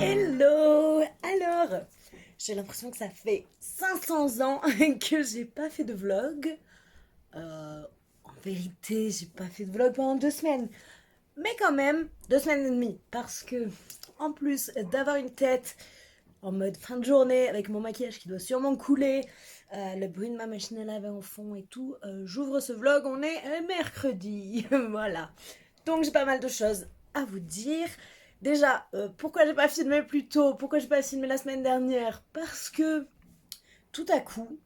Hello! Alors, j'ai l'impression que ça fait 500 ans que j'ai pas fait de vlog. En vérité, j'ai pas fait de vlog pendant 2 semaines. Mais quand même, 2 semaines et demie. Parce que, en plus d'avoir une tête en mode fin de journée, avec mon maquillage qui doit sûrement couler, le bruit de ma machine à laver en fond et tout, j'ouvre ce vlog, on est mercredi. Voilà. Donc j'ai pas mal de choses à vous dire. Déjà, pourquoi j'ai pas filmé plus tôt? Pourquoi j'ai pas filmé la semaine dernière? Parce que tout à coup,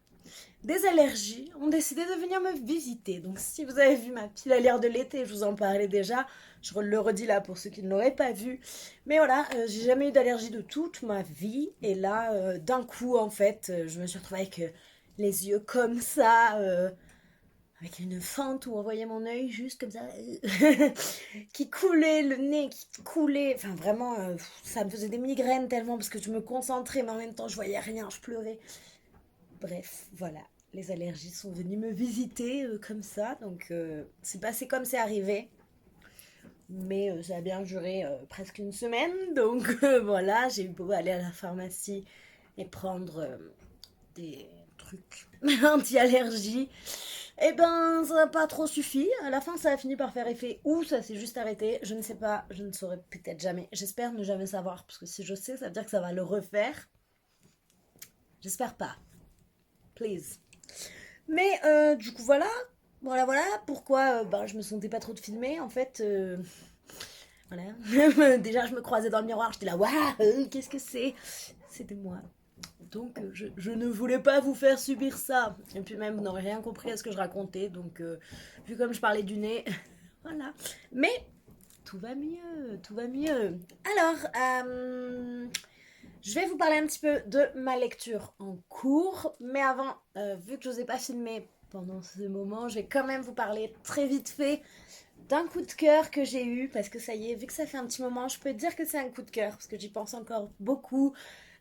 des allergies ont décidé de venir me visiter. Donc si vous avez vu ma pile à lire de l'été, je vous en parlais déjà. Je le redis là pour ceux qui ne l'auraient pas vu. Mais voilà, j'ai jamais eu d'allergie de toute ma vie. Et là, d'un coup, en fait, je me suis retrouvée avec les yeux comme ça, avec une fente où on voyait mon œil juste comme ça, qui coulait, le nez qui coulait. Enfin, vraiment, ça me faisait des migraines tellement parce que je me concentrais, mais en même temps, je voyais rien, je pleurais. Bref, voilà. Les allergies sont venues me visiter comme ça, donc c'est passé comme c'est arrivé. Mais ça a bien duré presque une semaine, donc voilà, j'ai eu beau aller à la pharmacie et prendre des trucs anti-allergie. Eh ben, ça n'a pas trop suffi. À la fin, ça a fini par faire effet ou ça s'est juste arrêté. Je ne sais pas, je ne saurais peut-être jamais. J'espère ne jamais savoir, parce que si je sais, ça veut dire que ça va le refaire. J'espère pas. Please. Mais du coup, voilà. Voilà. Pourquoi ben, je me sentais pas trop de filmer, en fait. Voilà. Déjà, je me croisais dans le miroir, j'étais là, waouh, qu'est-ce que c'est? C'était moi. Donc, je ne voulais pas vous faire subir ça. Et puis même, vous n'aurez rien compris à ce que je racontais. Donc, vu comme je parlais du nez, voilà. Mais tout va mieux, tout va mieux. Alors, je vais vous parler un petit peu de ma lecture en cours. Mais avant, vu que je n'osais pas filmer pendant ce moment, je vais quand même vous parler très vite fait d'un coup de cœur que j'ai eu, parce que ça y est, vu que ça fait un petit moment, je peux dire que c'est un coup de cœur, parce que j'y pense encore beaucoup.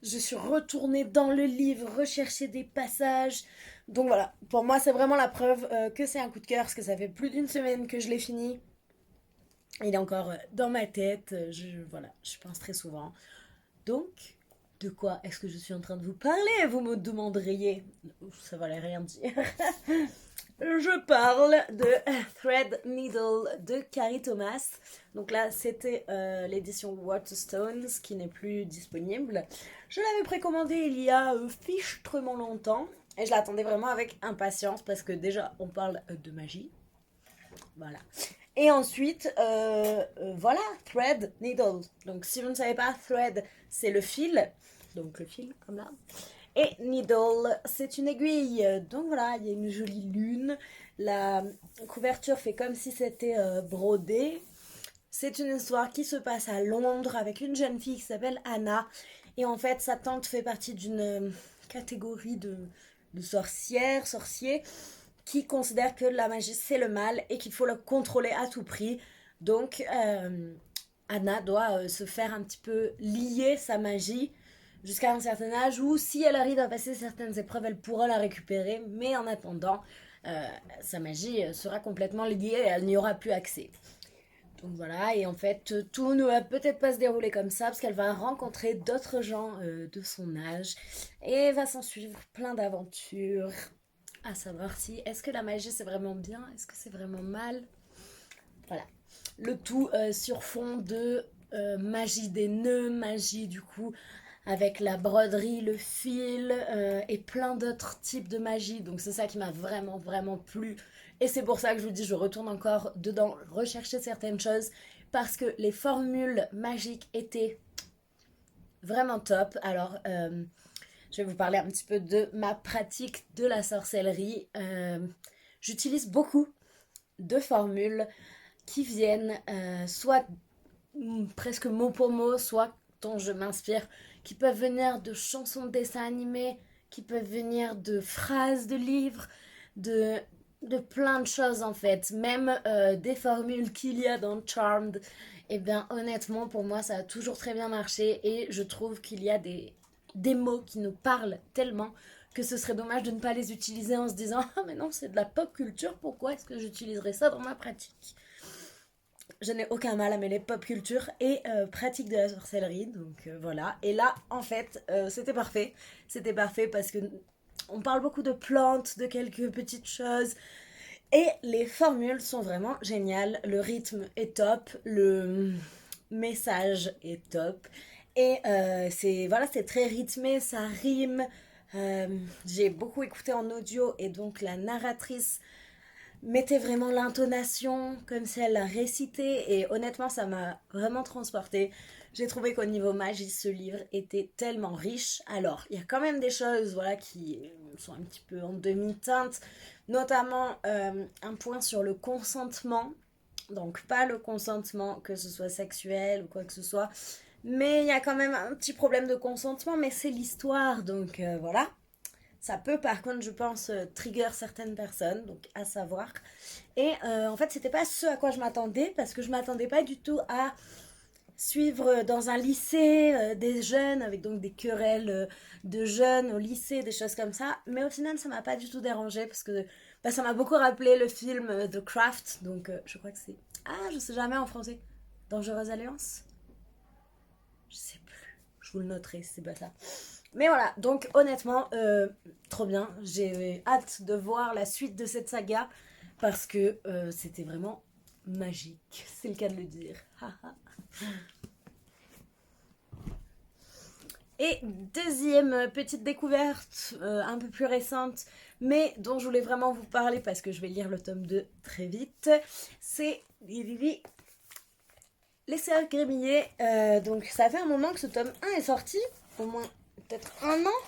Je suis retournée dans le livre, rechercher des passages. Donc voilà, pour moi, c'est vraiment la preuve que c'est un coup de cœur, parce que ça fait plus d'une semaine que je l'ai fini. Il est encore dans ma tête, voilà, je pense très souvent. Donc, de quoi est-ce que je suis en train de vous parler, vous me demanderiez? Ça valait rien dire. Je parle de Thread Needle de Carrie Thomas. Donc là, c'était l'édition Waterstones qui n'est plus disponible. Je l'avais précommandé il y a fichtrement longtemps et je l'attendais vraiment avec impatience parce que déjà, on parle de magie. Voilà. Et ensuite, voilà, Thread Needle. Donc si vous ne savez pas, Thread, c'est le fil. Donc le fil, comme là. Et Needle, c'est une aiguille. Donc voilà, il y a une jolie lune. La couverture fait comme si c'était brodé. C'est une histoire qui se passe à Londres avec une jeune fille qui s'appelle Anna. Et en fait, sa tante fait partie d'une catégorie de sorcières, sorciers, qui considèrent que la magie c'est le mal et qu'il faut le contrôler à tout prix. Donc, Anna doit se faire un petit peu lier sa magie jusqu'à un certain âge où si elle arrive à passer certaines épreuves, elle pourra la récupérer, mais en attendant, sa magie sera complètement liée et elle n'y aura plus accès. Donc voilà, et en fait, tout ne va peut-être pas se dérouler comme ça, parce qu'elle va rencontrer d'autres gens de son âge, et va s'en suivre plein d'aventures, à savoir si est-ce que la magie c'est vraiment bien, est-ce que c'est vraiment mal. Voilà. Le tout sur fond de magie des nœuds, magie du coup avec la broderie, le fil et plein d'autres types de magie. Donc c'est ça qui m'a vraiment plu. Et c'est pour ça que je vous dis, je retourne encore dedans, rechercher certaines choses, parce que les formules magiques étaient vraiment top. Alors, je vais vous parler un petit peu de ma pratique de la sorcellerie. J'utilise beaucoup de formules qui viennent soit presque mot pour mot, soit dont je m'inspire, qui peuvent venir de chansons de dessins animés, qui peuvent venir de phrases de livres, de, de plein de choses en fait, même des formules qu'il y a dans Charmed. Et bien honnêtement pour moi ça a toujours très bien marché et je trouve qu'il y a des des mots qui nous parlent tellement que ce serait dommage de ne pas les utiliser en se disant « Ah mais non, c'est de la pop culture, pourquoi est-ce que j'utiliserais ça dans ma pratique ?» Je n'ai aucun mal à mêler pop culture et pratique de la sorcellerie, donc voilà. Et là, en fait, c'était parfait. C'était parfait parce que on parle beaucoup de plantes, de quelques petites choses. Et les formules sont vraiment géniales. Le rythme est top, le message est top. Et c'est voilà, c'est très rythmé, ça rime. J'ai beaucoup écouté en audio et donc la narratrice mettait vraiment l'intonation comme si elle la récitait et honnêtement ça m'a vraiment transportée. J'ai trouvé qu'au niveau magie ce livre était tellement riche. Alors il y a quand même des choses voilà qui sont un petit peu en demi-teinte, notamment un point sur le consentement. Donc pas le consentement que ce soit sexuel ou quoi que ce soit, mais il y a quand même un petit problème de consentement, mais c'est l'histoire donc voilà. Ça peut par contre, je pense, trigger certaines personnes, donc à savoir. Et en fait, c'était pas ce à quoi je m'attendais, parce que je m'attendais pas du tout à suivre dans un lycée des jeunes, avec donc des querelles de jeunes au lycée, des choses comme ça. Mais au final, ça m'a pas du tout dérangé, parce que bah, ça m'a beaucoup rappelé le film The Craft, donc je crois que c'est... Ah, je sais jamais en français. Dangereuse Alliance. Je sais plus. Je vous le noterai, c'est pas ça. Mais voilà, donc honnêtement, trop bien. J'ai hâte de voir la suite de cette saga parce que c'était vraiment magique, c'est le cas de le dire. Et deuxième petite découverte, un peu plus récente, mais dont je voulais vraiment vous parler parce que je vais lire le tome 2 très vite, c'est Les Sœurs Grémillé. Donc ça fait un moment que ce tome 1 est sorti, au moins peut-être un an.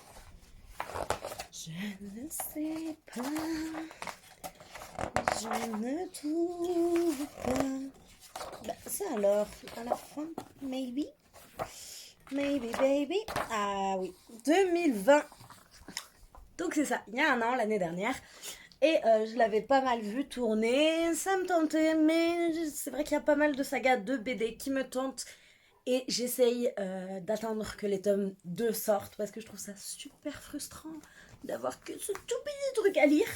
Je ne sais pas, je ne trouve pas. Bah, ça alors, à la fin, maybe. Maybe baby. Ah oui, 2020. Donc c'est ça, il y a un an, l'année dernière. Et je l'avais pas mal vu tourner, ça me tentait, mais c'est vrai qu'il y a pas mal de sagas de BD qui me tentent. Et j'essaye d'attendre que les tomes 2 sortent parce que je trouve ça super frustrant d'avoir que ce tout petit truc à lire.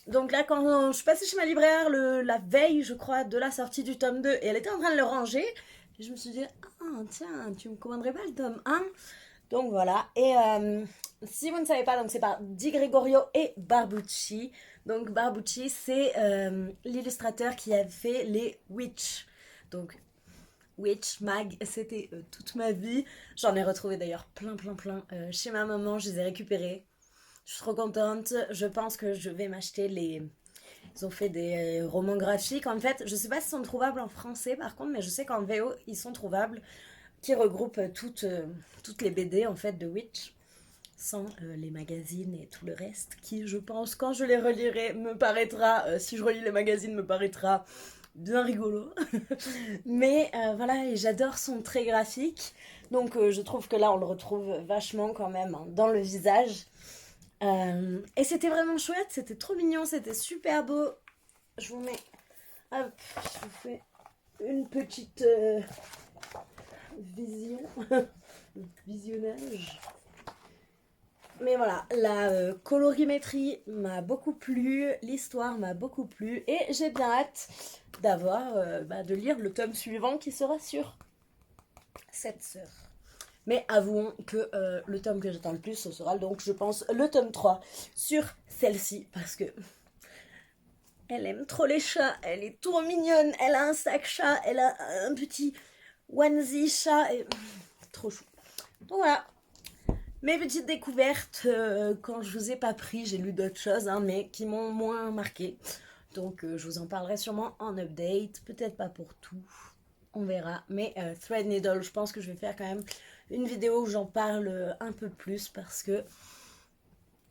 Donc là, quand je suis passée chez ma libraire la veille, je crois, de la sortie du tome 2, et elle était en train de le ranger, je me suis dit, ah tiens, tu me commanderais pas le tome 1? Donc voilà. Et si vous ne savez pas, donc c'est par Di Gregorio et Barbucci. Donc Barbucci, c'est l'illustrateur qui a fait les Witch. Donc Witch Mag, c'était toute ma vie. J'en ai retrouvé d'ailleurs plein chez ma maman, je les ai récupérés. Je suis trop contente. Je pense que je vais m'acheter les... Ils ont fait des romans graphiques. En fait, je sais pas s'ils sont trouvables en français par contre, mais je sais qu'en VO, ils sont trouvables. Qui regroupent toutes les BD en fait de Witch. Sans les magazines et tout le reste. Qui, je pense, quand je les relirai, me paraîtra... si je relis les magazines, me paraîtra bien rigolo. Mais voilà, et j'adore son trait graphique. Donc je trouve que là, on le retrouve vachement quand même hein, dans le visage. Et c'était vraiment chouette, c'était trop mignon, c'était super beau. Je vous mets... Hop, je vous fais une petite vision. Visionnage. Mais voilà, la colorimétrie m'a beaucoup plu, l'histoire m'a beaucoup plu et j'ai bien hâte d'avoir, de lire le tome suivant qui sera sur cette sœur. Mais avouons que le tome que j'attends le plus, ce sera donc, je pense, le tome 3 sur celle-ci parce que elle aime trop les chats, elle est trop mignonne, elle a un sac chat, elle a un petit onesie chat et trop chou. Donc voilà. Mes petites découvertes, quand je vous ai pas pris, j'ai lu d'autres choses, hein, mais qui m'ont moins marqué. Donc je vous en parlerai sûrement en update, peut-être pas pour tout, on verra. Mais Threadneedle, je pense que je vais faire quand même une vidéo où j'en parle un peu plus parce que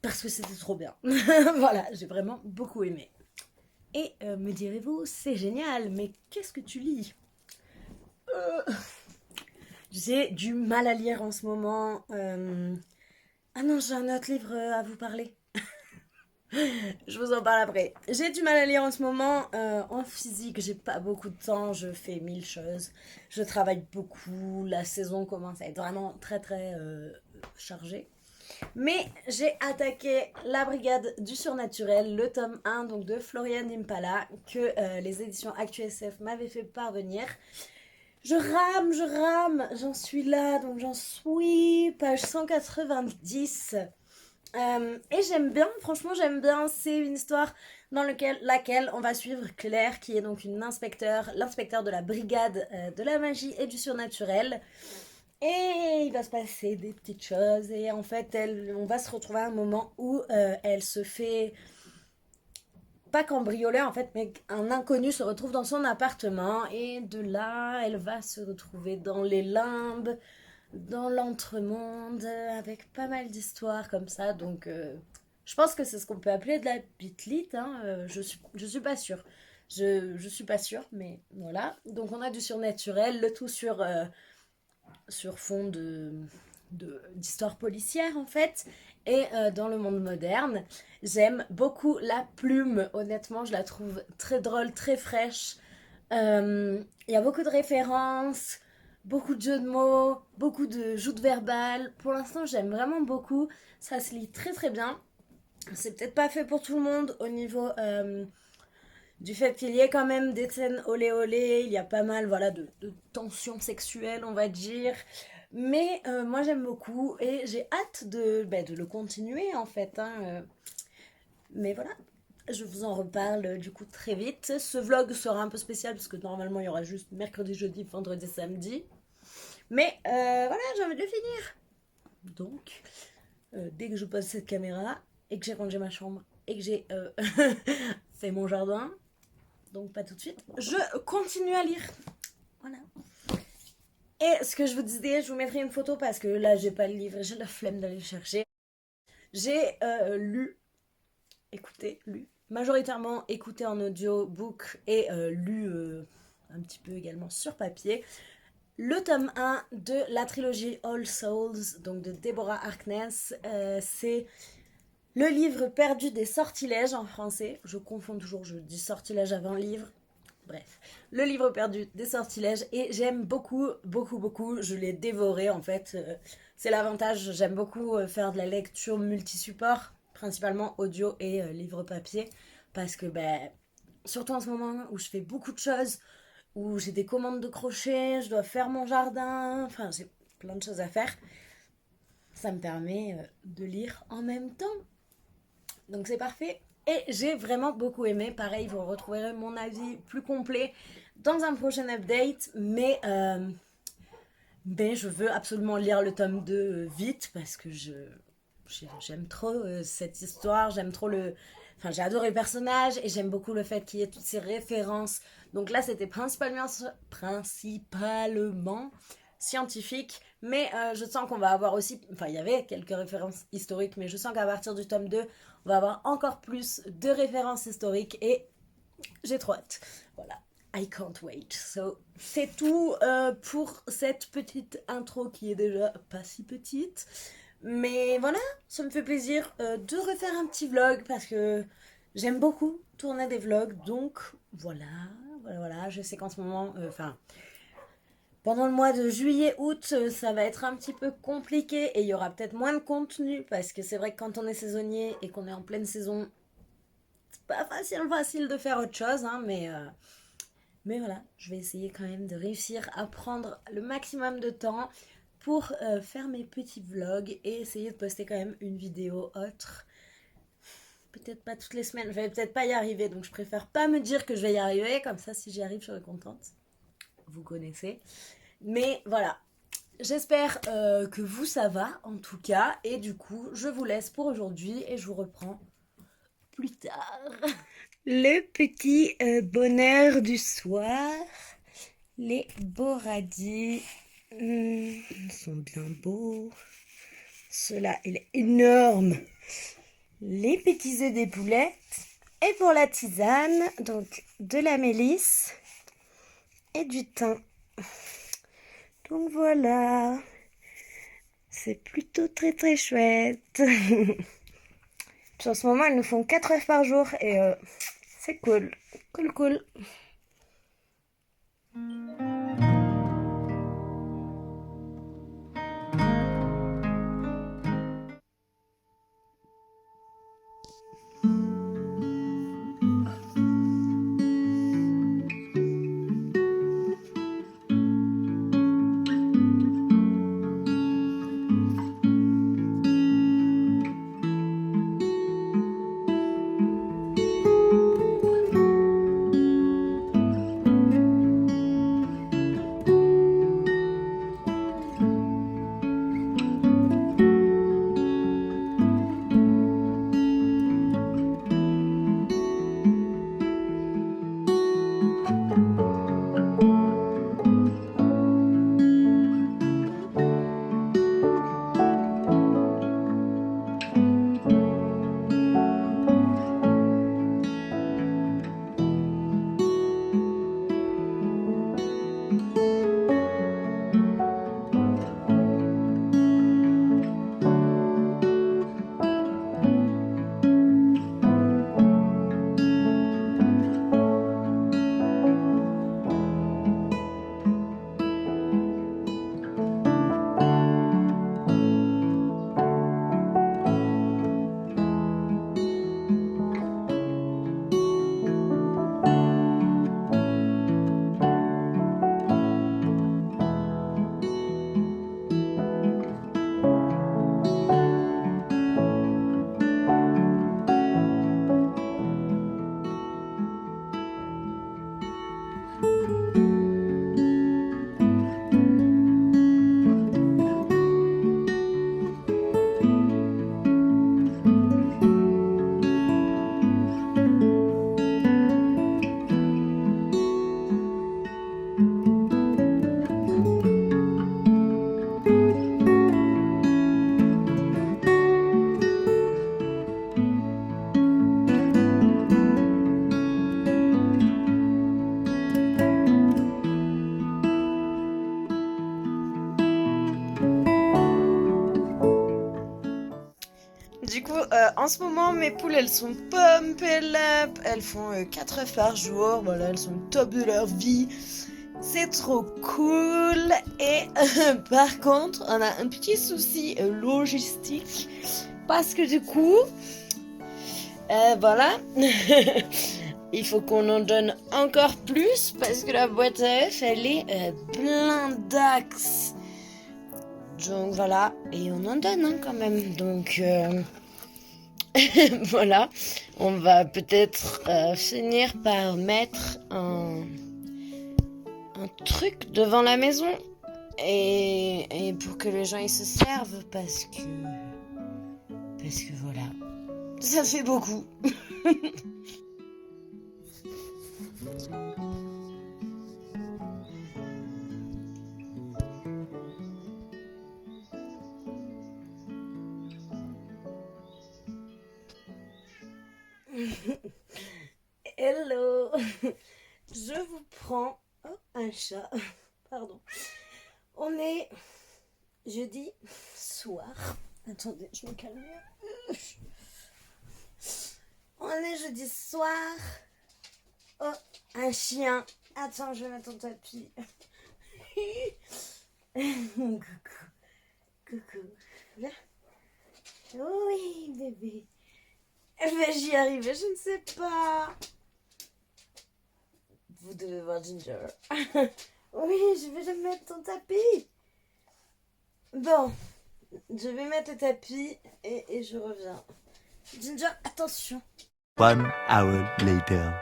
c'était trop bien. Voilà, j'ai vraiment beaucoup aimé. Et me direz-vous, c'est génial, mais qu'est-ce que tu lis J'ai du mal à lire en ce moment. Ah non, j'ai un autre livre à vous parler. Je vous en parle après. J'ai du mal à lire en ce moment. En physique, j'ai pas beaucoup de temps. Je fais mille choses. Je travaille beaucoup. La saison commence à être vraiment très chargée. Mais j'ai attaqué La Brigade du Surnaturel, le tome 1 donc de Florian Impala, que les éditions ActuSF m'avaient fait parvenir. Je rame, j'en suis là, donc j'en suis page 190. Et j'aime bien, franchement j'aime bien, c'est une histoire dans laquelle on va suivre Claire, qui est donc l'inspecteur de la brigade de la magie et du surnaturel. Et il va se passer des petites choses, et en fait on va se retrouver à un moment où elle se fait, pas cambrioler en fait, mais un inconnu se retrouve dans son appartement, et de là elle va se retrouver dans les limbes, dans l'entremonde, avec pas mal d'histoires comme ça. Donc je pense que c'est ce qu'on peut appeler de la bitlite, hein. Je suis pas sûre. Je suis pas sûre, mais voilà. Donc on a du surnaturel, le tout sur fond d'histoire policière en fait. Et dans le monde moderne, j'aime beaucoup la plume. Honnêtement, je la trouve très drôle, très fraîche. Il y a beaucoup de références, beaucoup de jeux de mots, beaucoup de joutes verbales. Pour l'instant, j'aime vraiment beaucoup. Ça se lit très très bien. C'est peut-être pas fait pour tout le monde au niveau du fait qu'il y ait quand même des scènes olé olé. Il y a pas mal voilà, de tensions sexuelles, on va dire. Mais moi j'aime beaucoup et j'ai hâte de le continuer en fait, hein. Mais voilà, je vous en reparle du coup très vite. Ce vlog sera un peu spécial parce que normalement il y aura juste mercredi, jeudi, vendredi, samedi. Mais voilà, j'ai envie de le finir. Donc, dès que je pose cette caméra et que j'ai rangé ma chambre et que j'ai fait mon jardin, donc pas tout de suite, je continue à lire. Voilà. Et ce que je vous disais, je vous mettrai une photo parce que là j'ai pas le livre, j'ai la flemme d'aller le chercher. J'ai lu, majoritairement écouté en audiobook et lu un petit peu également sur papier, le tome 1 de la trilogie All Souls, donc de Deborah Harkness. C'est le livre perdu des sortilèges en français. Je confonds toujours, je dis sortilège avant livre. Bref, le livre perdu des sortilèges, et j'aime beaucoup, beaucoup, beaucoup. Je l'ai dévoré en fait. C'est l'avantage, j'aime beaucoup faire de la lecture multi-support, principalement audio et livre papier, parce que surtout en ce moment où je fais beaucoup de choses, où j'ai des commandes de crochet, je dois faire mon jardin, enfin j'ai plein de choses à faire, ça me permet de lire en même temps. Donc c'est parfait. Et j'ai vraiment beaucoup aimé. Pareil, vous retrouverez mon avis plus complet dans un prochain update. Mais je veux absolument lire le tome 2 vite parce que j'aime trop cette histoire. J'aime trop Enfin, j'ai adoré le personnage et j'aime beaucoup le fait qu'il y ait toutes ces références. Donc là, c'était principalement scientifique, mais je sens qu'on va avoir aussi, enfin il y avait quelques références historiques, mais je sens qu'à partir du tome 2, on va avoir encore plus de références historiques et j'ai trop hâte. Voilà, I can't wait. So, c'est tout pour cette petite intro qui est déjà pas si petite. Mais voilà, ça me fait plaisir de refaire un petit vlog parce que j'aime beaucoup tourner des vlogs. Donc voilà. Je sais qu'en ce moment, pendant le mois de juillet-août, ça va être un petit peu compliqué et il y aura peut-être moins de contenu parce que c'est vrai que quand on est saisonnier et qu'on est en pleine saison, c'est pas facile de faire autre chose, hein, mais voilà, je vais essayer quand même de réussir à prendre le maximum de temps pour faire mes petits vlogs et essayer de poster quand même une vidéo autre. Peut-être pas toutes les semaines, je vais peut-être pas y arriver, donc je préfère pas me dire que je vais y arriver, comme ça si j'y arrive je serai contente. Vous connaissez. Mais voilà, j'espère que vous ça va en tout cas, et du coup je vous laisse pour aujourd'hui et je vous reprends plus tard. Le petit bonheur du soir, les beaux radis. Ils sont bien beaux. Cela, il est énorme. Les petits œufs des poulettes. Et pour la tisane, donc de la mélisse et du thym. Donc voilà. C'est plutôt très très chouette. Puis en ce moment, ils nous font 4 œufs par jour et c'est cool. Cool. Du coup, en ce moment, mes poules, elles sont pumped up. Elles font 4 œufs par jour. Voilà, elles sont au top de leur vie. C'est trop cool. Et par contre, on a un petit souci logistique. Parce que du coup, voilà, il faut qu'on en donne encore plus. Parce que la boîte à œufs, elle est blindax. Donc voilà, et on en donne hein, quand même. Donc voilà, on va peut-être finir par mettre un truc devant la maison et pour que les gens ils se servent parce que voilà, ça fait beaucoup. Hello, je vous prends un chat, pardon. On est jeudi soir. Attendez, je me calme. On est jeudi soir. Oh, un chien. Attends, je vais mettre ton tapis. Coucou. Coucou. Là. Oui, bébé. J'y arrivais, je ne sais pas. Vous devez voir Ginger. Oui, je vais mettre ton tapis. Bon, je vais mettre le tapis et je reviens. Ginger, attention. 1 hour later.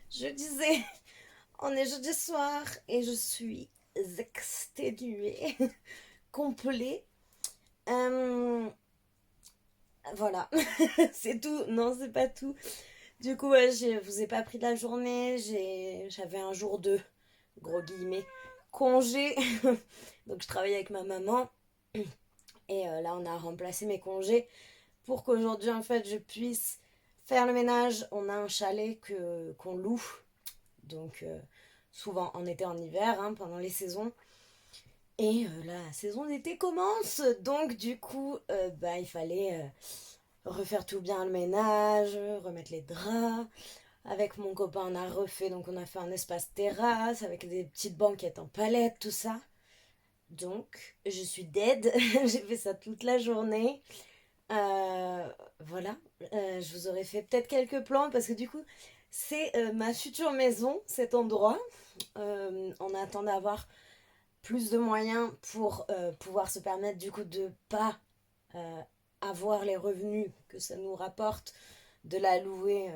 Je disais, on est jeudi soir et je suis exténuée, complet. Voilà, c'est tout. Non, c'est pas tout. Du coup, je vous ai pas pris de la journée. J'avais un jour de, gros guillemets, congé. Donc je travaillais avec ma maman. Et là, on a remplacé mes congés pour qu'aujourd'hui, en fait, je puisse faire le ménage. On a un chalet qu'on loue. Donc souvent en été, en hiver, hein, pendant les saisons. Et la saison d'été commence. Donc du coup, il fallait refaire tout bien le ménage, remettre les draps. Avec mon copain, on a refait, donc on a fait un espace terrasse avec des petites banquettes en palette, tout ça. Donc, je suis dead. J'ai fait ça toute la journée. Voilà. Je vous aurais fait peut-être quelques plans parce que du coup, c'est ma future maison, cet endroit. On attend d'avoir plus de moyens pour pouvoir se permettre du coup de pas avoir les revenus que ça nous rapporte de la louer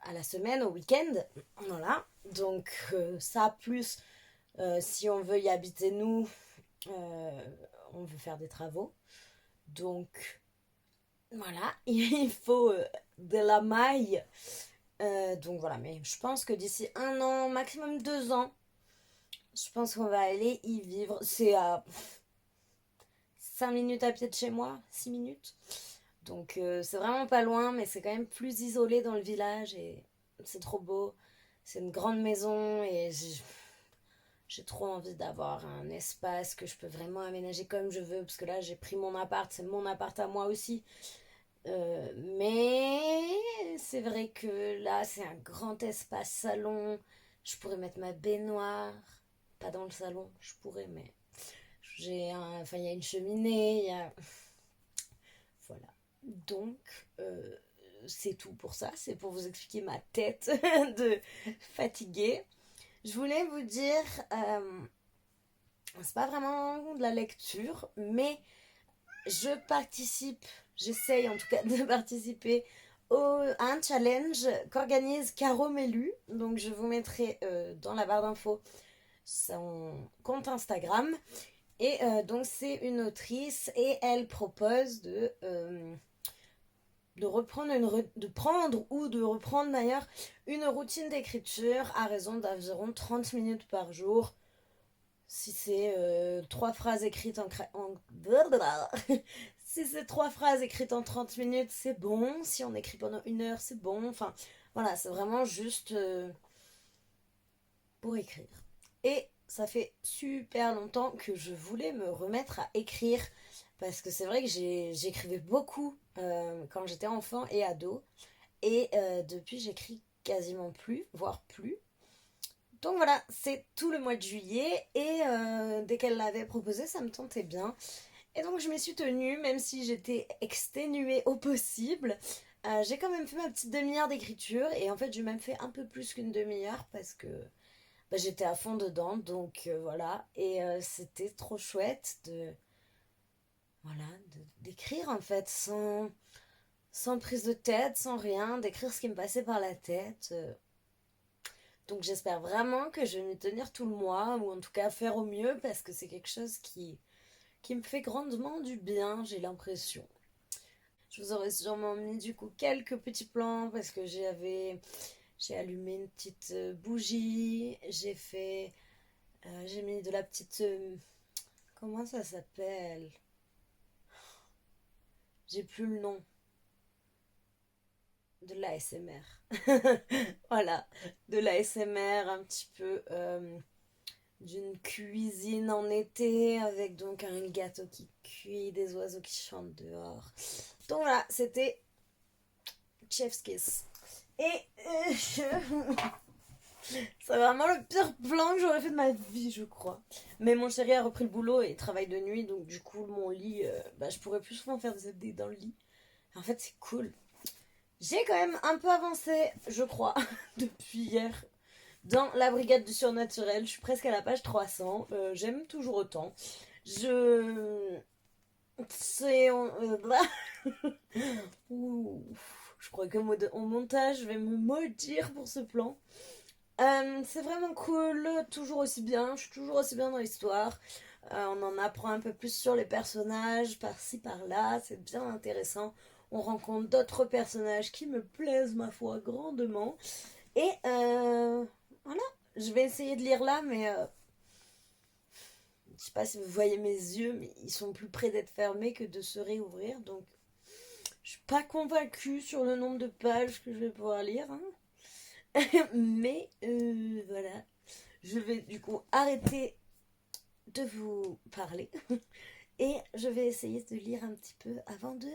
à la semaine, au week-end. Voilà. Donc ça, plus si on veut y habiter nous, on veut faire des travaux. Donc voilà, il faut de la maille. Donc voilà, mais je pense que d'ici 1 an, maximum 2 ans, je pense qu'on va aller y vivre. C'est à 5 minutes à pied de chez moi, 6 minutes. Donc c'est vraiment pas loin, mais c'est quand même plus isolé dans le village et c'est trop beau. C'est une grande maison et j'ai trop envie d'avoir un espace que je peux vraiment aménager comme je veux. Parce que là, j'ai pris mon appart, c'est mon appart à moi aussi. Mais c'est vrai que là, c'est un grand espace salon. Je pourrais mettre ma baignoire. Pas dans le salon, je pourrais, mais il y a une cheminée, il y a... Voilà. Donc, c'est tout pour ça. C'est pour vous expliquer ma tête de fatiguée. Je voulais vous dire, c'est pas vraiment de la lecture, mais j'essaye en tout cas de participer à un challenge qu'organise Caro Mélu. Donc je vous mettrai dans la barre d'infos son compte Instagram. Et donc c'est une autrice et elle propose de prendre ou de reprendre d'ailleurs une routine d'écriture à raison d'environ 30 minutes par jour. Si c'est 3 phrases écrites si c'est 3 phrases écrites en 30 minutes, c'est bon. Si on écrit pendant 1 heure, c'est bon. Enfin, voilà, c'est vraiment juste pour écrire. Et ça fait super longtemps que je voulais me remettre à écrire. Parce que c'est vrai que j'écrivais beaucoup quand j'étais enfant et ado. Et depuis, j'écris quasiment plus, voire plus. Donc voilà, c'est tout le mois de juillet. Et dès qu'elle l'avait proposé, ça me tentait bien. Et donc je m'y suis tenue, même si j'étais exténuée au possible. J'ai quand même fait ma petite demi-heure d'écriture. Et en fait, j'ai même fait un peu plus qu'une demi-heure parce que bah, j'étais à fond dedans. Donc voilà. Et c'était trop chouette voilà, d'écrire en fait sans prise de tête, sans rien, d'écrire ce qui me passait par la tête. Donc j'espère vraiment que je vais m'y tenir tout le mois, ou en tout cas faire au mieux, parce que c'est quelque chose qui me fait grandement du bien, j'ai l'impression. Je vous aurais sûrement mis du coup quelques petits plans, parce que j'ai allumé une petite bougie, j'ai mis de la petite... comment ça s'appelle? J'ai plus le nom. De l'ASMR. Voilà, de l'ASMR un petit peu d'une cuisine en été avec donc un gâteau qui cuit, des oiseaux qui chantent dehors. Donc voilà, c'était Chef's Kiss. Et c'est vraiment le pire plan que j'aurais fait de ma vie, je crois. Mais mon chéri a repris le boulot et travaille de nuit, donc du coup, mon lit, bah, je pourrais plus souvent faire des updates dans le lit. En fait, c'est cool. J'ai quand même un peu avancé, je crois, depuis hier, dans la brigade du surnaturel. Je suis presque à la page 300. J'aime toujours autant. Je... C'est... Ouh. Je crois que au montage, je vais me maudire pour ce plan. C'est vraiment cool, toujours aussi bien. Je suis toujours aussi bien dans l'histoire. On en apprend un peu plus sur les personnages, par-ci, par-là. C'est bien intéressant. On rencontre d'autres personnages qui me plaisent, ma foi, grandement. Et voilà, je vais essayer de lire là, mais je sais pas si vous voyez mes yeux, mais ils sont plus près d'être fermés que de se réouvrir. Donc, je suis pas convaincue sur le nombre de pages que je vais pouvoir lire. Hein. Mais voilà, je vais du coup arrêter de vous parler. Et je vais essayer de lire un petit peu avant de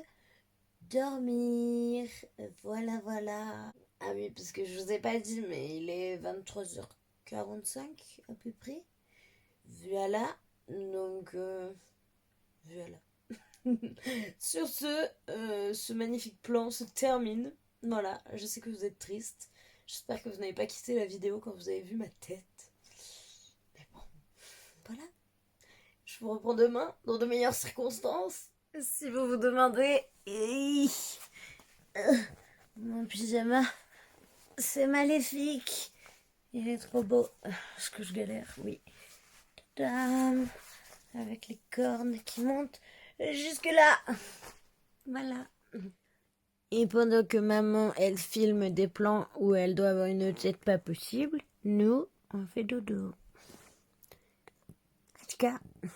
dormir. Voilà, voilà. Ah oui, parce que je vous ai pas dit, mais il est 23h45 à peu près. Voilà. Donc, voilà. Sur ce magnifique plan se termine. Voilà, je sais que vous êtes triste. J'espère que vous n'avez pas quitté la vidéo quand vous avez vu ma tête. Mais bon, voilà. Je vous reprends demain dans de meilleures circonstances. Si vous vous demandez, mon pyjama, c'est maléfique. Il est trop beau. Est-ce que je galère? Oui. Tadam. Avec les cornes qui montent jusque là. Voilà. Et pendant que maman, elle filme des plans où elle doit avoir une tête pas possible, nous, on fait dodo. En tout cas, elle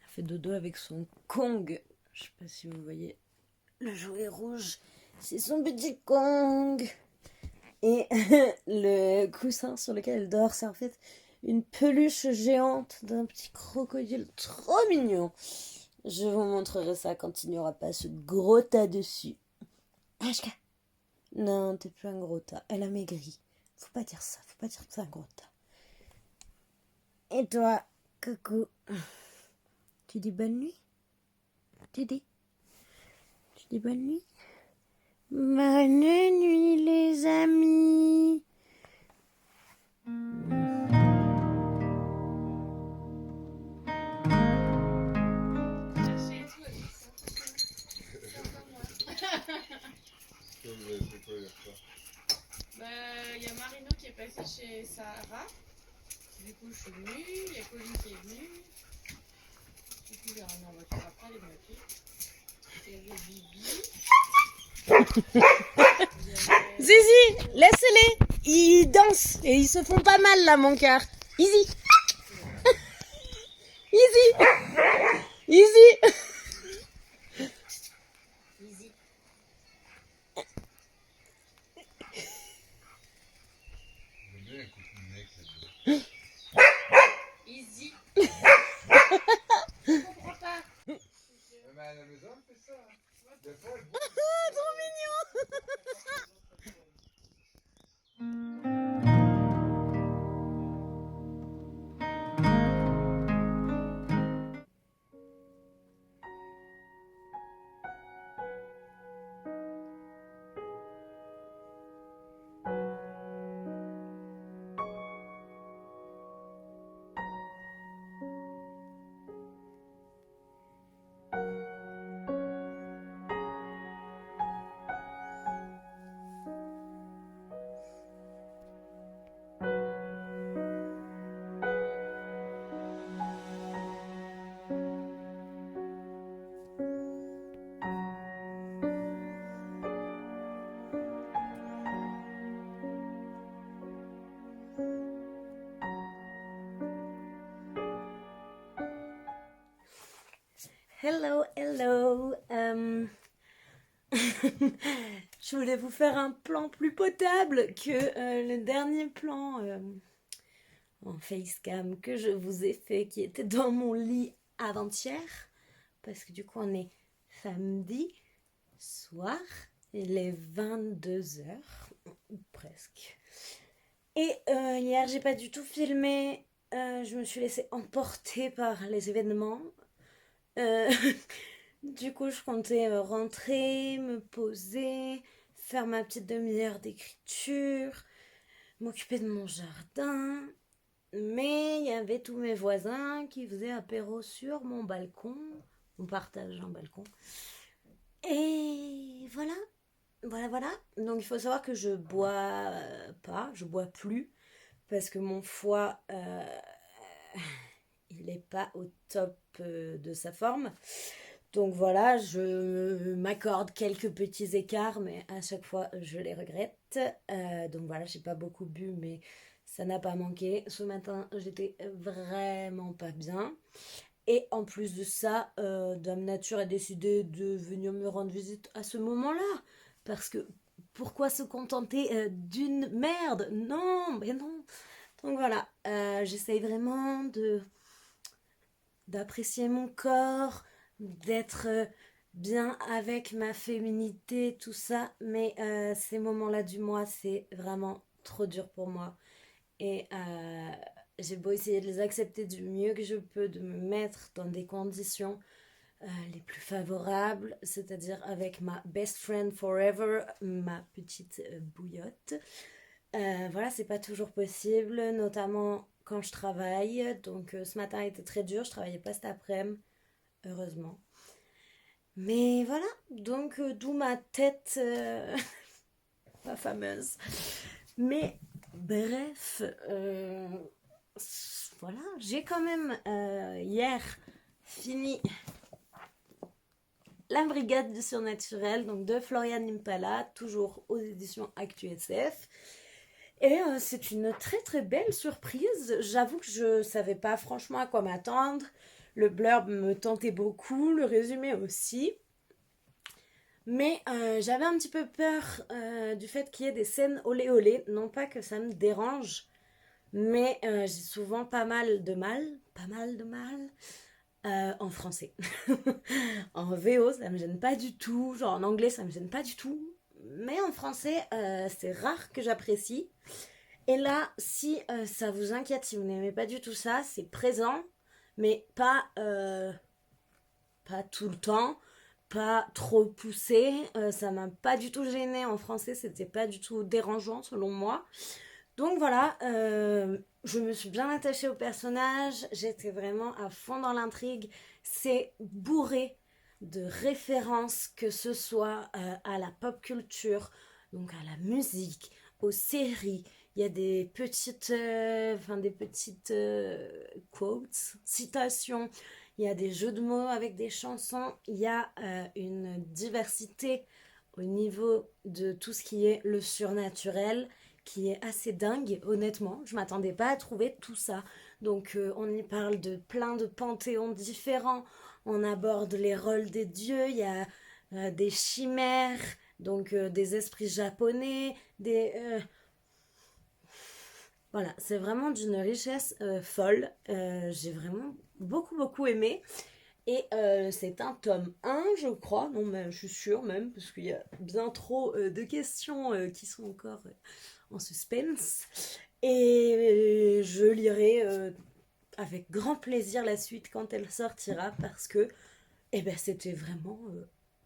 fait dodo avec son Kong. Je sais pas si vous voyez le jouet rouge. C'est son petit Kong. Et le coussin sur lequel elle dort, c'est en fait une peluche géante d'un petit crocodile trop mignon. Je vous montrerai ça quand il n'y aura pas ce gros tas dessus. Ashka. Non, t'es plus un gros tas. Elle a maigri. Faut pas dire ça. Faut pas dire que c'est un gros tas. Et toi, coucou. Tu dis bonne nuit? Tu dis bonne nuit? Bonne nuit, les amis. Il y a Marino qui est passé chez Sarah. Du coup, je suis venue. Il y a Colline qui est venue. Du coup, j'ai ramené en voiture après les maquis. Et le Bibi. Zizi, laisse-les. Ils dansent et ils se font pas mal là, mon cœur. Easy. Easy. Easy. Easy. Easy. Je comprends pas. Hello, hello. Je voulais vous faire un plan plus potable que le dernier plan en facecam que je vous ai fait, qui était dans mon lit avant-hier. Parce que du coup, on est samedi soir, il est 22h, ou presque. Et hier, j'ai pas du tout filmé. Je me suis laissée emporter par les événements. Euh, du coup, je comptais rentrer, me poser, faire ma petite demi-heure d'écriture, m'occuper de mon jardin. Mais il y avait tous mes voisins qui faisaient apéro sur mon balcon. On partage un balcon. Et voilà, voilà. Donc il faut savoir que je bois pas, je bois plus. Parce que mon foie, il n'est pas au top de sa forme. Donc voilà, je m'accorde quelques petits écarts, mais à chaque fois, je les regrette. Donc voilà, j'ai pas beaucoup bu, mais ça n'a pas manqué. Ce matin, j'étais vraiment pas bien. Et en plus de ça, Dame Nature a décidé de venir me rendre visite à ce moment-là. Parce que pourquoi se contenter d'une merde? Non, mais non. Donc voilà, j'essaye vraiment d'apprécier mon corps, d'être bien avec ma féminité, tout ça. Mais ces moments-là du mois, c'est vraiment trop dur pour moi. Et j'ai beau essayer de les accepter du mieux que je peux, de me mettre dans des conditions les plus favorables, c'est-à-dire avec ma best friend forever, ma petite bouillotte. Voilà, c'est pas toujours possible, notamment quand je travaille. Donc ce matin était très dur, je travaillais pas cet après-midi, heureusement. Mais voilà, donc d'où ma tête pas fameuse. Mais bref, voilà, j'ai quand même hier fini La Brigade du Surnaturel, donc de Florian Impala, toujours aux éditions ActuSF. Et c'est une très très belle surprise. J'avoue que je savais pas franchement à quoi m'attendre. Le blurb me tentait beaucoup, le résumé aussi. Mais j'avais un petit peu peur du fait qu'il y ait des scènes olé olé. Non pas que ça me dérange, mais j'ai souvent pas mal de mal en français. En VO, ça me gêne pas du tout. Genre en anglais, ça me gêne pas du tout. Mais en français, c'est rare que j'apprécie. Et là, si ça vous inquiète, si vous n'aimez pas du tout ça, c'est présent, mais pas tout le temps, pas trop poussé. Ça m'a pas du tout gêné en français, c'était pas du tout dérangeant selon moi. Donc voilà, je me suis bien attachée au personnage, j'étais vraiment à fond dans l'intrigue. C'est bourré de références, que ce soit à la pop culture, donc à la musique, aux séries. Il y a des petites quotes, citations. Il y a des jeux de mots avec des chansons. Il y a une diversité au niveau de tout ce qui est le surnaturel, qui est assez dingue, honnêtement. Je m'attendais pas à trouver tout ça. Donc on y parle de plein de panthéons différents. On aborde les rôles des dieux. Il y a des chimères, donc des esprits japonais, voilà, c'est vraiment d'une richesse folle. J'ai vraiment beaucoup aimé. Et c'est un tome 1, je crois. Non, mais je suis sûre même, parce qu'il y a bien trop de questions qui sont encore en suspense. Et je lirai avec grand plaisir la suite quand elle sortira, parce que eh ben, c'était vraiment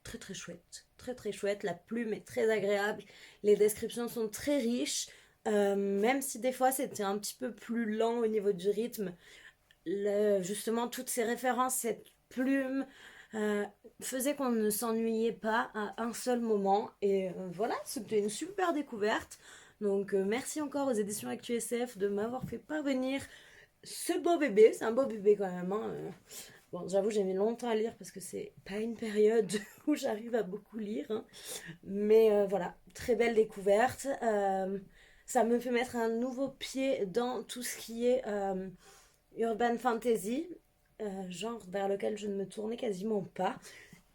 très très chouette. Très très chouette. La plume est très agréable. Les descriptions sont très riches. Même si des fois c'était un petit peu plus lent au niveau du rythme, justement toutes ces références, cette plume faisait qu'on ne s'ennuyait pas à un seul moment. Et voilà, c'était une super découverte. Donc merci encore aux éditions ActuSF de m'avoir fait parvenir ce beau bébé. C'est un beau bébé quand même, hein. Bon, j'avoue, j'ai mis longtemps à lire parce que c'est pas une période où j'arrive à beaucoup lire, hein. Mais voilà, très belle découverte. Ça me fait mettre un nouveau pied dans tout ce qui est urban fantasy. genre vers lequel je ne me tournais quasiment pas.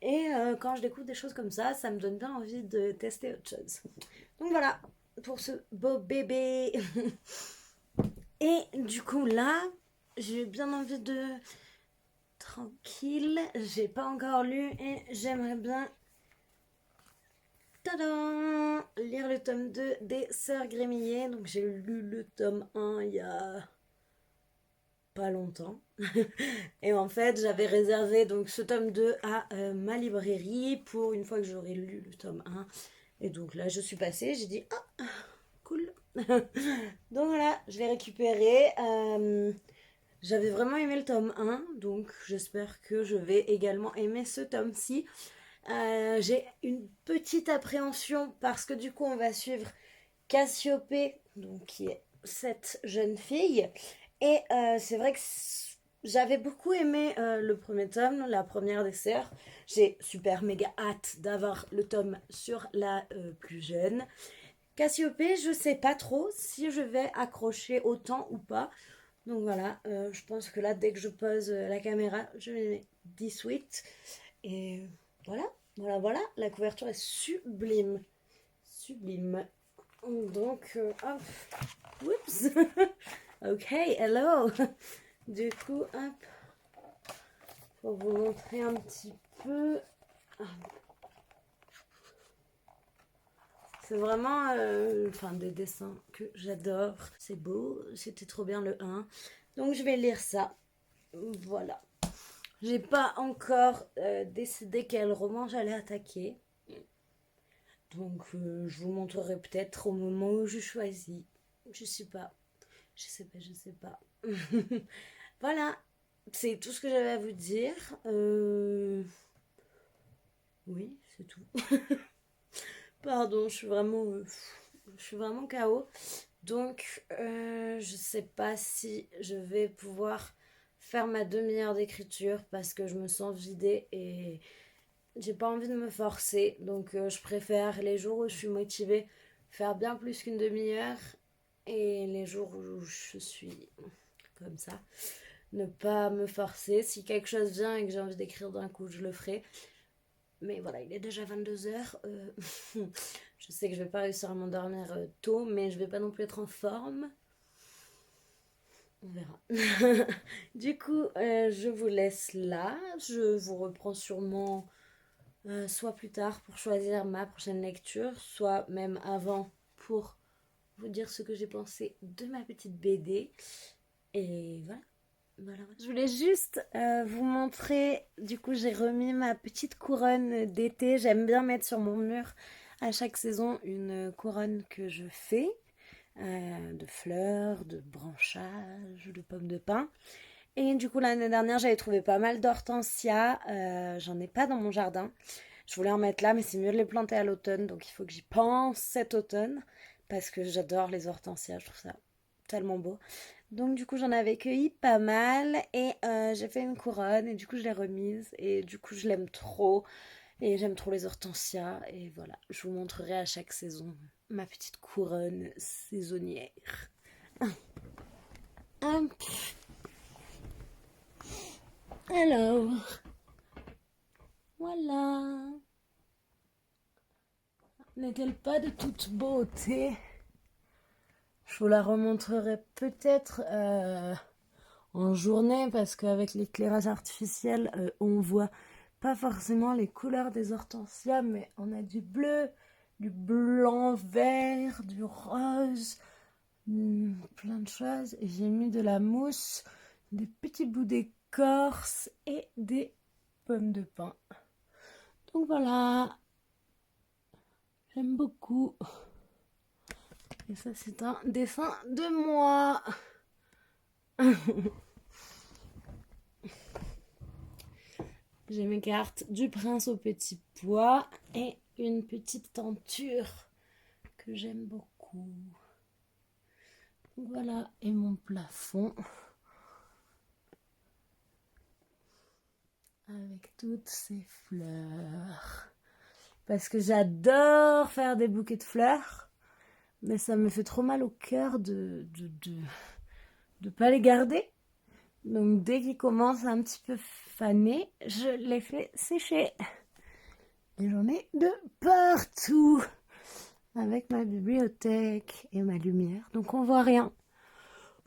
Et quand je découvre des choses comme ça me donne bien envie de tester autre chose. Donc voilà, pour ce beau bébé. Et du coup là, j'ai bien envie de tranquille. J'ai pas encore lu et j'aimerais bien tadam, lire le tome 2 des Sœurs Grémillet. Donc j'ai lu le tome 1 il y a pas longtemps. Et en fait, j'avais réservé donc ce tome 2 à ma librairie pour une fois que j'aurais lu le tome 1. Et donc là, je suis passée, j'ai dit ah, cool. Donc voilà, je l'ai récupéré. J'avais vraiment aimé le tome 1, donc j'espère que je vais également aimer ce tome-ci. J'ai une petite appréhension parce que du coup, on va suivre Cassiopée, donc qui est cette jeune fille. Et c'est vrai que j'avais beaucoup aimé le premier tome, la première des sœurs. J'ai super méga hâte d'avoir le tome sur la plus jeune. Cassiopée, je sais pas trop si je vais accrocher autant ou pas. Donc voilà, je pense que là, dès que je pose la caméra, je mets 10 suites. Et voilà, la couverture est sublime. Sublime. Donc, hop, oups. Ok, hello. Du coup, hop, pour vous montrer un petit peu. C'est vraiment des dessins que j'adore. C'est beau, c'était trop bien le 1. Donc je vais lire ça. Voilà. J'ai pas encore décidé quel roman j'allais attaquer. Donc je vous montrerai peut-être au moment où je choisis. Je sais pas. Voilà. C'est tout ce que j'avais à vous dire. Oui, c'est tout. Pardon, je suis vraiment KO. Donc, je sais pas si je vais pouvoir faire ma demi-heure d'écriture parce que je me sens vidée et j'ai pas envie de me forcer. Donc, je préfère les jours où je suis motivée faire bien plus qu'une demi-heure et les jours où je suis comme ça, ne pas me forcer. Si quelque chose vient et que j'ai envie d'écrire d'un coup, je le ferai. Mais voilà, il est déjà 22h. Je sais que je vais pas réussir à m'endormir tôt, mais je vais pas non plus être en forme. On verra. Du coup, je vous laisse là. Je vous reprends sûrement soit plus tard pour choisir ma prochaine lecture, soit même avant pour vous dire ce que j'ai pensé de ma petite BD. Et voilà. Je voulais juste vous montrer, du coup j'ai remis ma petite couronne d'été. J'aime bien mettre sur mon mur à chaque saison une couronne que je fais de fleurs, de branchages, de pommes de pin. Et du coup l'année dernière j'avais trouvé pas mal d'hortensias, j'en ai pas dans mon jardin. Je voulais en mettre là mais c'est mieux de les planter à l'automne, donc il faut que j'y pense cet automne parce que j'adore les hortensias, je trouve ça tellement beau. Donc du coup j'en avais cueilli pas mal et j'ai fait une couronne et du coup je l'ai remise et du coup je l'aime trop et j'aime trop les hortensias et voilà, je vous montrerai à chaque saison ma petite couronne saisonnière. Alors, voilà. N'est-elle pas de toute beauté? Je vous la remontrerai peut-être en journée parce qu'avec l'éclairage artificiel, on voit pas forcément les couleurs des hortensias, mais on a du bleu, du blanc, vert, du rose, plein de choses. Et j'ai mis de la mousse, des petits bouts d'écorce et des pommes de pin. Donc voilà, j'aime beaucoup. Et ça, c'est un dessin de moi. J'ai mes cartes du prince au petit pois et une petite tenture que j'aime beaucoup. Voilà, et mon plafond avec toutes ces fleurs. Parce que j'adore faire des bouquets de fleurs, mais ça me fait trop mal au cœur de pas les garder. Donc dès qu'il commence à un petit peu faner, je les fais sécher. Et j'en ai de partout avec ma bibliothèque et ma lumière, donc on voit rien.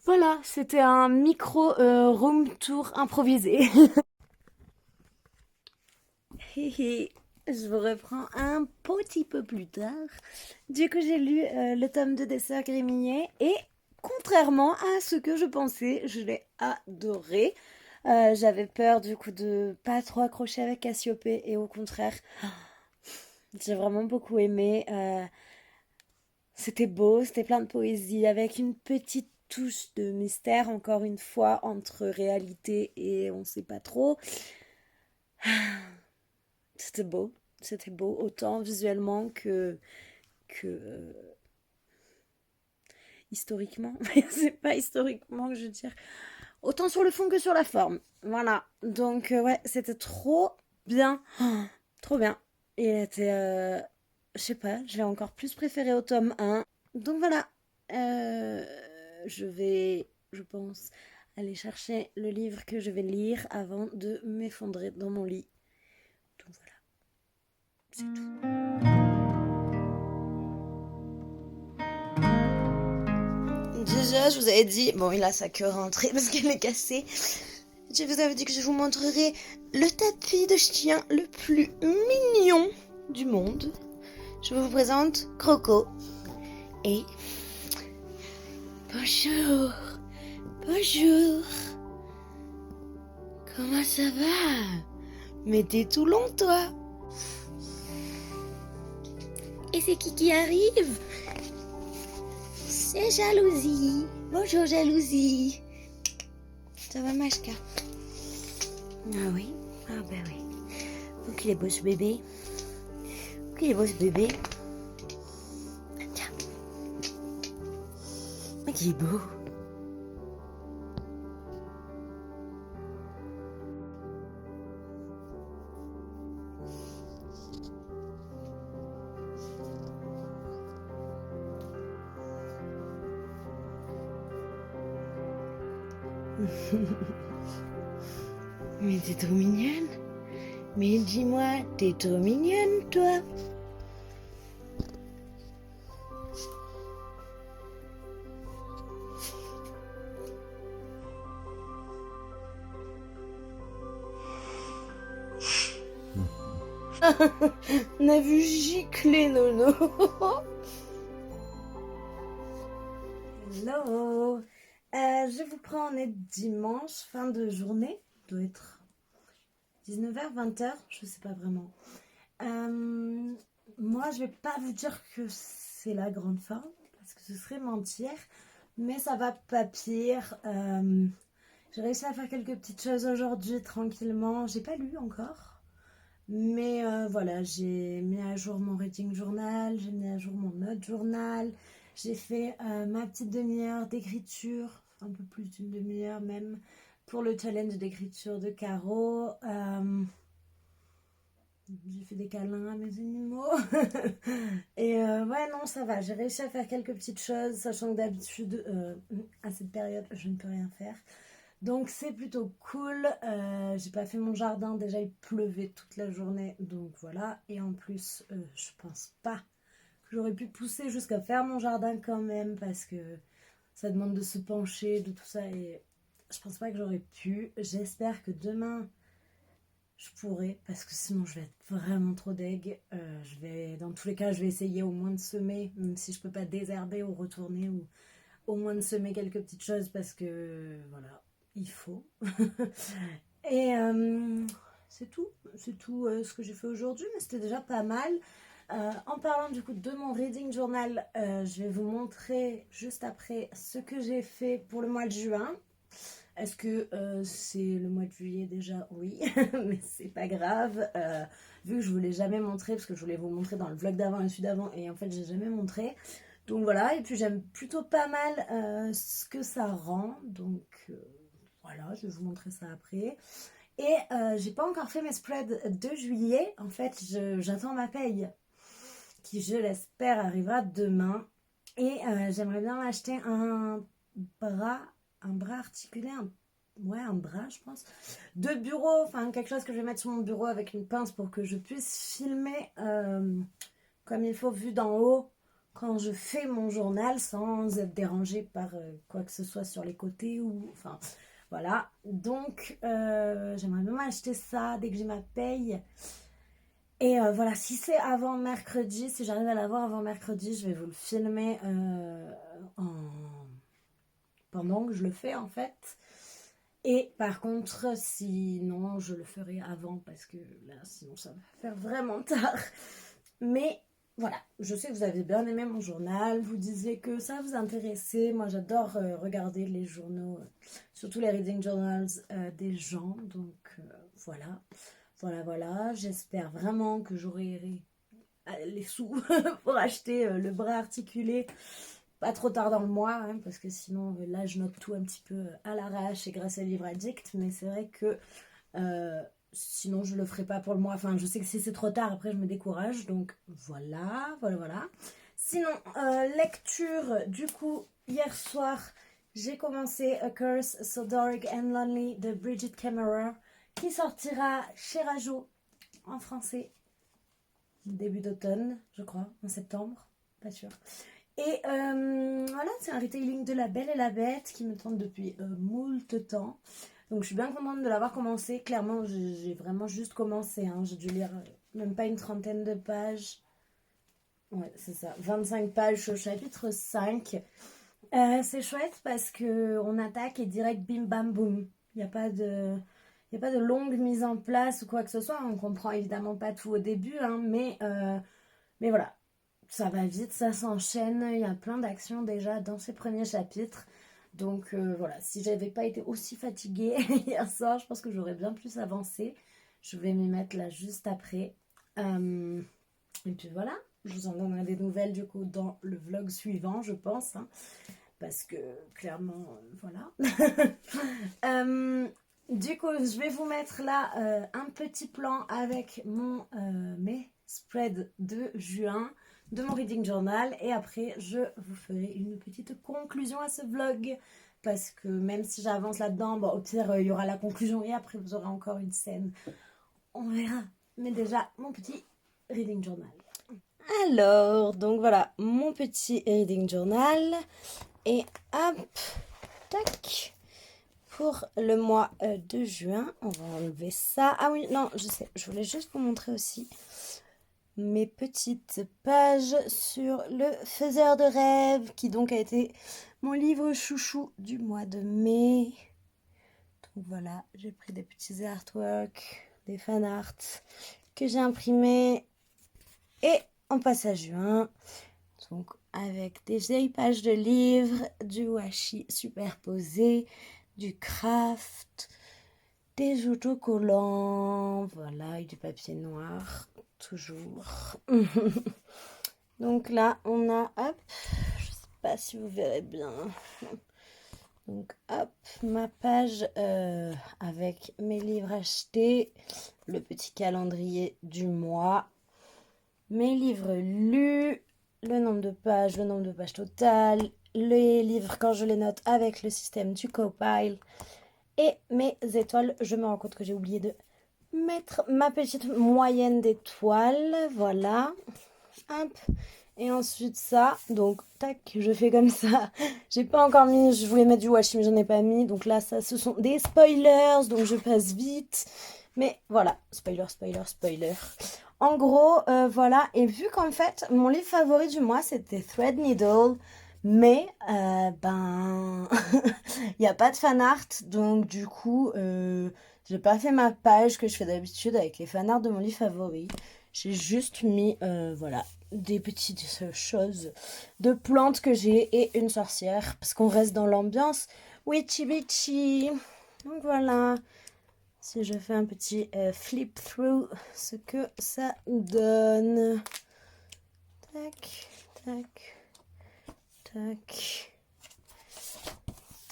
Voilà, c'était un micro room tour improvisé. Je vous reprends un petit peu plus tard. Du coup, j'ai lu le tome 2 des Sœurs Grémillet et contrairement à ce que je pensais, je l'ai adoré. J'avais peur du coup de pas trop accrocher avec Cassiopée et au contraire, j'ai vraiment beaucoup aimé. C'était beau, c'était plein de poésie avec une petite touche de mystère encore une fois entre réalité et on sait pas trop. C'était beau autant visuellement que historiquement. Mais c'est pas historiquement que je veux dire. Autant sur le fond que sur la forme. Voilà. Donc ouais, c'était trop bien. Oh, trop bien. Il était, je sais pas, je l'ai encore plus préféré au tome 1. Donc voilà. Euh, je vais, je pense, aller chercher le livre que je vais lire avant de m'effondrer dans mon lit. Donc voilà. C'est tout. Déjà, je vous avais dit, bon, il a sa queue rentrée parce qu'elle est cassée. Je vous avais dit que je vous montrerai le tapis de chien le plus mignon du monde. Je vous présente Croco. Et bonjour, bonjour. Comment ça va? Mais t'es tout long, toi. Et c'est qui arrive? C'est Jalousie. Bonjour, Jalousie. Ça va, Machka? Ah oui? Ah ben oui. Oh, qu'il est beau ce bébé. Oh, qu'il est beau ce bébé. Tiens. Oh, qu'il est beau. Mais t'es trop mignonne. Mais dis-moi, t'es trop mignonne, toi. On a vu gicler Nono. Hello. Je vous prends, on est dimanche, fin de journée. Il doit être 19h, 20h, je sais pas vraiment. Moi, je vais pas vous dire que c'est la grande fin, parce que ce serait mentir. Mais ça va pas pire. J'ai réussi à faire quelques petites choses aujourd'hui tranquillement. J'ai pas lu encore. Mais voilà, j'ai mis à jour mon reading journal, j'ai mis à jour mon note journal, j'ai fait ma petite demi-heure d'écriture, un peu plus d'une demi-heure même, pour le challenge d'écriture de Caro. J'ai fait des câlins à mes animaux. Et ouais, non, ça va, j'ai réussi à faire quelques petites choses, sachant que d'habitude, à cette période, je ne peux rien faire. Donc c'est plutôt cool. J'ai pas fait mon jardin, déjà il pleuvait toute la journée, donc voilà. Et en plus, je pense pas que j'aurais pu pousser jusqu'à faire mon jardin quand même, parce que ça demande de se pencher, de tout ça, et je pense pas que j'aurais pu. J'espère que demain je pourrai, parce que sinon je vais être vraiment trop deg. Dans tous les cas, je vais essayer au moins de semer, même si je peux pas désherber ou retourner, ou au moins de semer quelques petites choses, parce que voilà, il faut. Et c'est tout ce que j'ai fait aujourd'hui, mais c'était déjà pas mal. En parlant du coup de mon reading journal, je vais vous montrer juste après ce que j'ai fait pour le mois de juin. Est-ce que c'est le mois de juillet déjà? Oui, mais c'est pas grave. Vu que je vous l'ai jamais montré, parce que je voulais vous montrer dans le vlog d'avant et celui d'avant, et en fait j'ai jamais montré. Donc voilà, et puis j'aime plutôt pas mal ce que ça rend. Donc voilà, je vais vous montrer ça après. Et j'ai pas encore fait mes spreads de juillet. En fait, j'attends ma paye, qui je l'espère arrivera demain. Et j'aimerais bien m'acheter un bras articulé, ouais, un bras, je pense, de bureau, enfin quelque chose que je vais mettre sur mon bureau avec une pince pour que je puisse filmer comme il faut, vu d'en haut, quand je fais mon journal sans être dérangée par quoi que ce soit sur les côtés ou enfin voilà. Donc j'aimerais bien acheter ça dès que j'ai ma paye. Et voilà, si c'est avant mercredi, si j'arrive à l'avoir avant mercredi, je vais vous le filmer pendant que je le fais en fait. Et par contre, sinon, je le ferai avant parce que là, sinon, ça va faire vraiment tard. Mais voilà, je sais que vous avez bien aimé mon journal, vous disiez que ça vous intéressait. Moi, j'adore regarder les journaux, surtout les reading journals des gens. Donc voilà, voilà. J'espère vraiment que j'aurai les sous pour acheter le bras articulé pas trop tard dans le mois, hein, parce que sinon là je note tout un petit peu à l'arrache et grâce à Livre Addict, mais c'est vrai que sinon je le ferai pas pour le mois. Enfin, je sais que si c'est trop tard, après je me décourage, donc voilà. Sinon, lecture, du coup, hier soir, j'ai commencé A Curse So Dark and Lonely de Bridget Kemmerer, qui sortira chez Rajo en français début d'automne, je crois, en septembre, pas sûr. Et voilà, c'est un retailing de La Belle et la Bête qui me tente depuis moult temps. Donc je suis bien contente de l'avoir commencé. Clairement, j'ai vraiment juste commencé. Hein. J'ai dû lire même pas une trentaine de pages. Ouais, c'est ça. 25 pages au chapitre 5. C'est chouette parce qu'on attaque et direct bim bam boum. Il n'y a pas de... Il n'y a pas de longue mise en place ou quoi que ce soit. On comprend évidemment pas tout au début, hein, mais voilà. Ça va vite, ça s'enchaîne, il y a plein d'actions déjà dans ces premiers chapitres. Donc voilà, si j'avais pas été aussi fatiguée hier soir, je pense que j'aurais bien plus avancé. Je vais m'y mettre là juste après. Et puis voilà, je vous en donnerai des nouvelles du coup dans le vlog suivant, je pense. Hein, parce que clairement, voilà. Du coup, je vais vous mettre là un petit plan avec mes spreads de juin de mon reading journal et après je vous ferai une petite conclusion à ce vlog parce que même si j'avance là-dedans, bon, au pire il y aura la conclusion et après vous aurez encore une scène, on verra, mais déjà mon petit reading journal. Alors donc voilà mon petit reading journal et hop, tac, pour le mois de juin, on va enlever ça. Ah oui, non, je sais, je voulais juste vous montrer aussi mes petites pages sur le faiseur de rêves, qui donc a été mon livre chouchou du mois de mai. Donc voilà, j'ai pris des petits artworks, des fan art que j'ai imprimés et on passe à juin. Donc avec des vieilles pages de livres, du washi superposé, du craft, des autocollants, voilà, et du papier noir. Toujours. Donc là, on a, hop, je sais pas si vous verrez bien. Donc hop, ma page avec mes livres achetés, le petit calendrier du mois, mes livres lus, le nombre de pages totales, les livres quand je les note avec le système du Copile et mes étoiles. Je me rends compte que j'ai oublié de mettre ma petite moyenne d'étoiles, voilà, hop, et ensuite ça, donc tac, je fais comme ça, j'ai pas encore mis, je voulais mettre du washi mais j'en ai pas mis, donc là ça ce sont des spoilers, donc je passe vite, mais voilà, spoiler, en gros, voilà, et vu qu'en fait, mon livre favori du mois c'était Threadneedle, mais ben, il n'y a pas de fan art, donc du coup, j'ai pas fait ma page que je fais d'habitude avec les fan art de mon livre favori. J'ai juste mis, voilà, des petites choses de plantes que j'ai et une sorcière, parce qu'on reste dans l'ambiance witchy witchy. Donc voilà, si je fais un petit flip through, ce que ça donne. Tac, tac. Tac.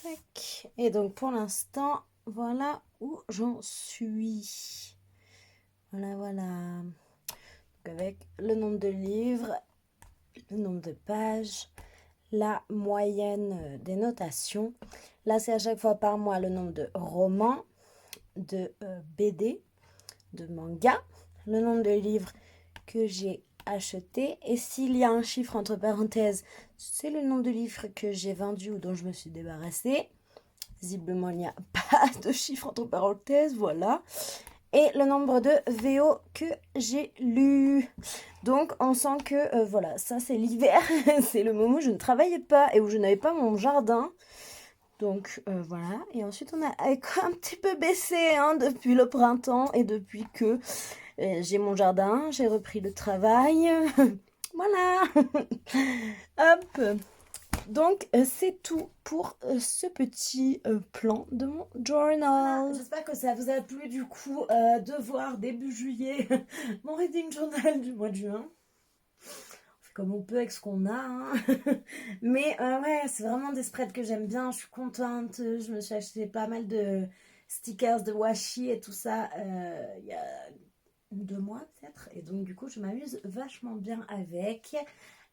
Tac. Et donc pour l'instant, voilà où j'en suis. Voilà. Donc avec le nombre de livres, le nombre de pages, la moyenne des notations. Là, c'est à chaque fois par mois le nombre de romans, de BD, de mangas, le nombre de livres que j'ai achetés. Et s'il y a un chiffre entre parenthèses, c'est le nombre de livres que j'ai vendus ou dont je me suis débarrassée. Visiblement, il n'y a pas de chiffre entre parenthèses, voilà. Et le nombre de VO que j'ai lu. Donc, on sent que, voilà, ça c'est l'hiver. C'est le moment où je ne travaillais pas et où je n'avais pas mon jardin. Donc, voilà. Et ensuite, on a un petit peu baissé hein, depuis le printemps et depuis que j'ai mon jardin, j'ai repris le travail. Voilà. Hop. Donc, c'est tout pour ce petit plan de mon journal. Voilà, j'espère que ça vous a plu du coup de voir début juillet mon reading journal du mois de juin. On fait comme on peut avec ce qu'on a. Hein. Mais ouais, c'est vraiment des spreads que j'aime bien. Je suis contente. Je me suis acheté pas mal de stickers de washi et tout ça il y a 2 mois peut-être. Et donc du coup, je m'amuse vachement bien avec.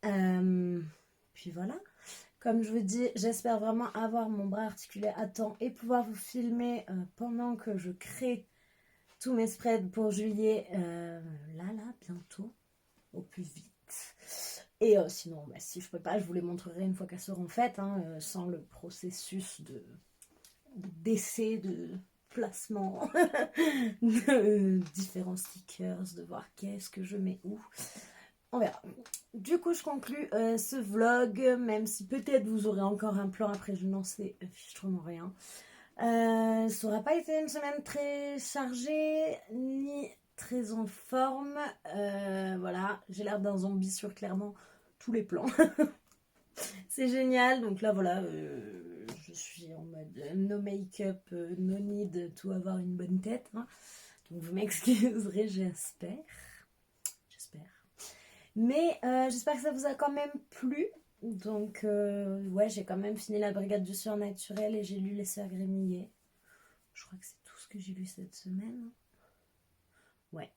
Puis voilà. Comme je vous dis, j'espère vraiment avoir mon bras articulé à temps et pouvoir vous filmer pendant que je crée tous mes spreads pour juillet. Là, bientôt, au plus vite. Et sinon, bah, si je peux pas, je vous les montrerai une fois qu'elles seront faites, hein, sans le processus d'essai, de placement de différents stickers, de voir qu'est-ce que je mets où. On verra. Du coup, je conclus ce vlog, même si peut-être vous aurez encore un plan après, je n'en sais fichtrement rien. Ça n'aura pas été une semaine très chargée, ni très en forme. Voilà, j'ai l'air d'un zombie sur clairement tous les plans. C'est génial. Donc là, voilà, je suis en mode no make-up, no need to avoir une bonne tête. Hein. Donc vous m'excuserez, j'espère. Mais j'espère que ça vous a quand même plu. Donc, ouais, j'ai quand même fini la brigade du surnaturel et j'ai lu Les Sœurs Grémillet. Je crois que c'est tout ce que j'ai lu cette semaine. Ouais,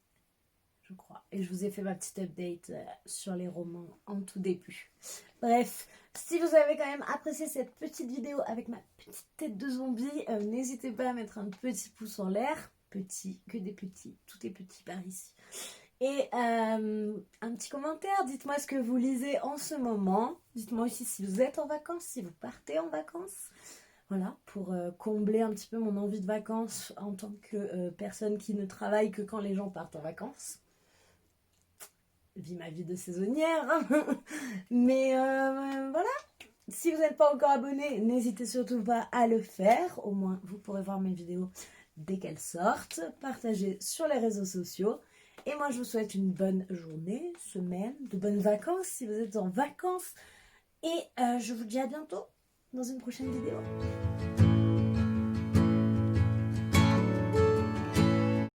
je crois. Et je vous ai fait ma petite update sur les romans en tout début. Bref, si vous avez quand même apprécié cette petite vidéo avec ma petite tête de zombie, n'hésitez pas à mettre un petit pouce en l'air. Petit, que des petits. Tout est petit par ici. Et un petit commentaire, dites-moi ce que vous lisez en ce moment. Dites-moi aussi si vous êtes en vacances, si vous partez en vacances. Voilà, pour combler un petit peu mon envie de vacances en tant que personne qui ne travaille que quand les gens partent en vacances. Vis ma vie de saisonnière. Mais voilà, si vous n'êtes pas encore abonné, n'hésitez surtout pas à le faire. Au moins, vous pourrez voir mes vidéos dès qu'elles sortent. Partagez sur les réseaux sociaux. Et moi, je vous souhaite une bonne journée, semaine, de bonnes vacances si vous êtes en vacances. Et je vous dis à bientôt dans une prochaine vidéo.